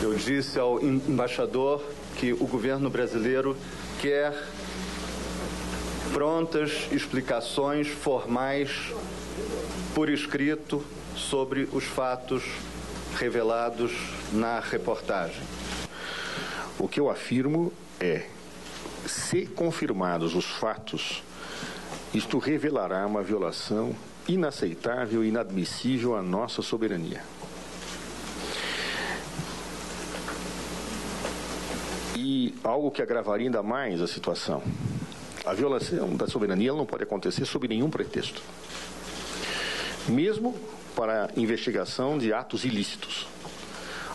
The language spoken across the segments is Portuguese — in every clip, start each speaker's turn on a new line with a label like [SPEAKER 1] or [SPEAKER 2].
[SPEAKER 1] Eu disse ao embaixador que o governo brasileiro quer prontas explicações formais por escrito sobre os fatos revelados na reportagem.
[SPEAKER 2] O que eu afirmo é, se confirmados os fatos, isto revelará uma violação inaceitável e inadmissível à nossa soberania. E algo que agravaria ainda mais a situação. A violação da soberania não pode acontecer sob nenhum pretexto. Mesmo para investigação de atos ilícitos.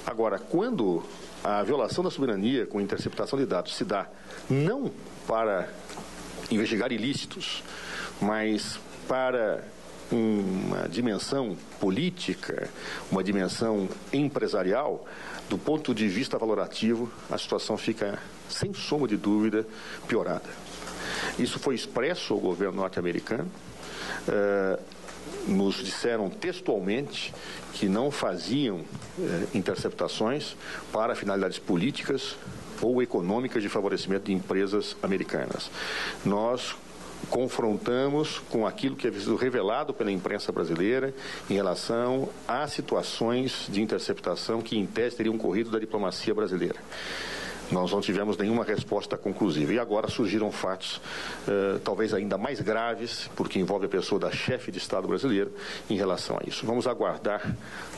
[SPEAKER 2] Agora, quando a violação da soberania com interceptação de dados se dá não para investigar ilícitos, mas para uma dimensão política, uma dimensão empresarial, do ponto de vista valorativo, a situação fica, sem sombra de dúvida, piorada. Isso foi expresso ao governo norte-americano. Nos disseram textualmente que não faziam interceptações para finalidades políticas ou econômicas de favorecimento de empresas americanas. Nós confrontamos com aquilo que é revelado pela imprensa brasileira em relação a situações de interceptação que, em tese, teriam corrido da diplomacia brasileira. Nós não tivemos nenhuma resposta conclusiva. E agora surgiram fatos talvez ainda mais graves, porque envolve a pessoa da chefe de Estado brasileiro em relação a isso. Vamos aguardar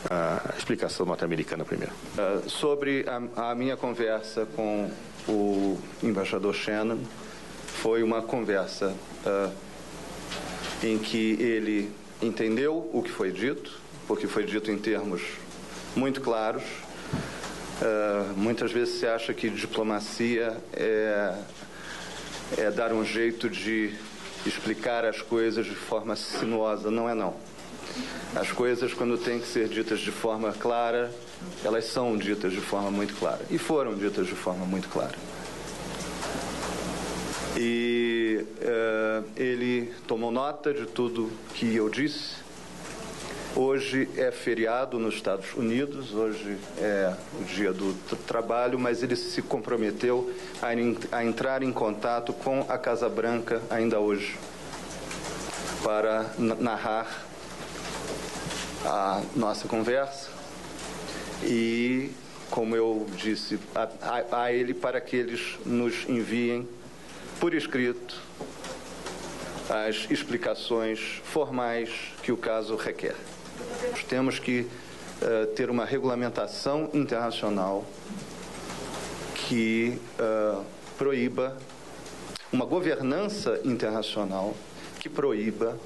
[SPEAKER 2] a explicação norte-americana primeiro.
[SPEAKER 1] Sobre a minha conversa com o embaixador Shannon, foi uma conversa em que ele entendeu o que foi dito, porque foi dito em termos muito claros. Muitas vezes se acha que diplomacia é dar um jeito de explicar as coisas de forma sinuosa. Não é, não. As coisas, quando têm que ser ditas de forma clara, elas são ditas de forma muito clara. E foram ditas de forma muito clara. E ele tomou nota de tudo que eu disse. Hoje é feriado nos Estados Unidos, hoje é o dia do trabalho, mas ele se comprometeu a entrar em contato com a Casa Branca ainda hoje para narrar a nossa conversa e, como eu disse a ele, para que eles nos enviem por escrito as explicações formais que o caso requer. Temos que ter uma regulamentação internacional que proíba, uma governança internacional que proíba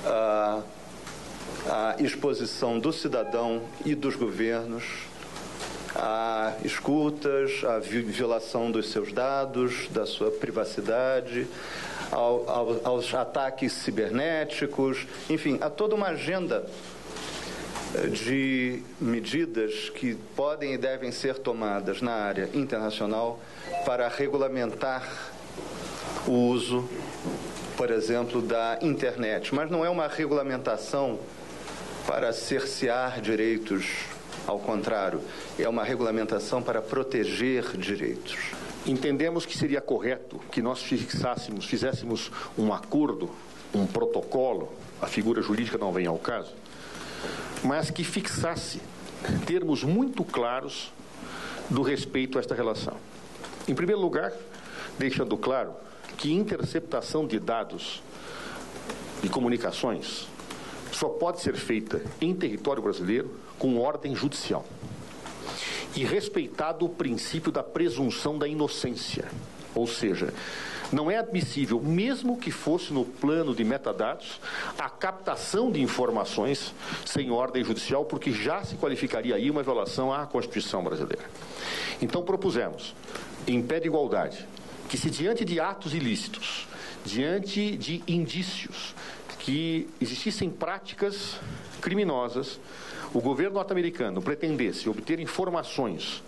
[SPEAKER 1] a exposição do cidadão e dos governos a escutas, a violação dos seus dados, da sua privacidade, aos ataques cibernéticos, enfim, a toda uma agenda de medidas que podem e devem ser tomadas na área internacional para regulamentar o uso, por exemplo, da internet. Mas não é uma regulamentação para cercear direitos, ao contrário, é uma regulamentação para proteger direitos.
[SPEAKER 2] Entendemos que seria correto que nós fizéssemos um acordo, um protocolo, a figura jurídica não vem ao caso, mas que fixasse termos muito claros do respeito a esta relação. Em primeiro lugar, deixando claro que interceptação de dados e comunicações só pode ser feita em território brasileiro com ordem judicial. E respeitado o princípio da presunção da inocência. Ou seja, não é admissível, mesmo que fosse no plano de metadados, a captação de informações sem ordem judicial, porque já se qualificaria aí uma violação à Constituição brasileira. Então propusemos, em pé de igualdade, que se diante de atos ilícitos, diante de indícios que existissem práticas criminosas, o governo norte-americano pretendesse obter informações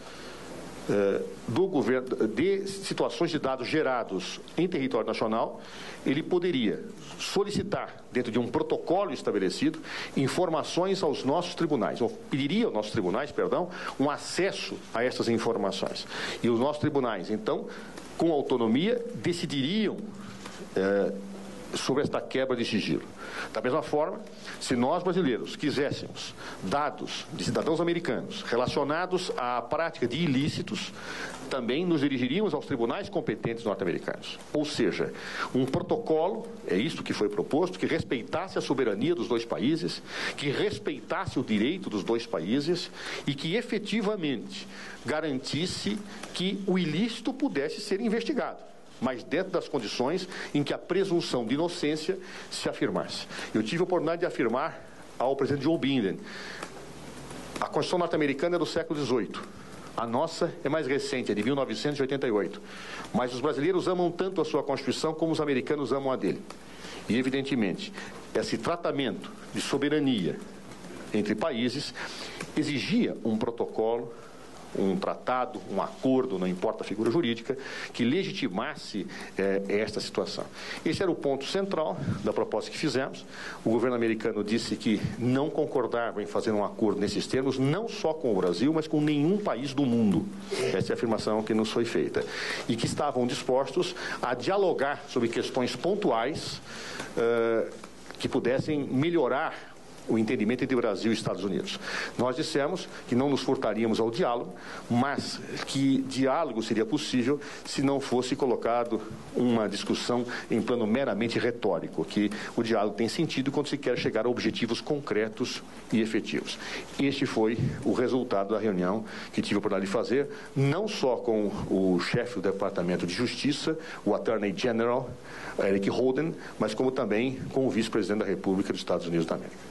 [SPEAKER 2] do governo, de situações de dados gerados em território nacional, ele poderia solicitar, dentro de um protocolo estabelecido, informações aos nossos tribunais, ou pediria aos nossos tribunais, um acesso a essas informações. E os nossos tribunais, então, com autonomia, decidiriam sobre esta quebra de sigilo. Da mesma forma, se nós brasileiros quiséssemos dados de cidadãos americanos relacionados à prática de ilícitos, também nos dirigiríamos aos tribunais competentes norte-americanos. Ou seja, um protocolo, é isto que foi proposto, que respeitasse a soberania dos dois países, que respeitasse o direito dos dois países e que efetivamente garantisse que o ilícito pudesse ser investigado, mas dentro das condições em que a presunção de inocência se afirmasse. Eu tive a oportunidade de afirmar ao presidente Joe Biden: a Constituição norte-americana é do século XVIII. A nossa é mais recente, é de 1988. Mas os brasileiros amam tanto a sua Constituição como os americanos amam a dele. E, evidentemente, esse tratamento de soberania entre países exigia um protocolo, um tratado, um acordo, não importa a figura jurídica, que legitimasse esta situação. Esse era o ponto central da proposta que fizemos. O governo americano disse que não concordava em fazer um acordo nesses termos, não só com o Brasil, mas com nenhum país do mundo. Essa é a afirmação que nos foi feita. E que estavam dispostos a dialogar sobre questões pontuais que pudessem melhorar o entendimento entre Brasil e Estados Unidos. Nós dissemos que não nos furtaríamos ao diálogo, mas que diálogo seria possível se não fosse colocado uma discussão em plano meramente retórico, que o diálogo tem sentido quando se quer chegar a objetivos concretos e efetivos. Este foi o resultado da reunião que tive a oportunidade de fazer, não só com o chefe do Departamento de Justiça, o Attorney General, Eric Holden, mas como também com o vice-presidente da República dos Estados Unidos da América.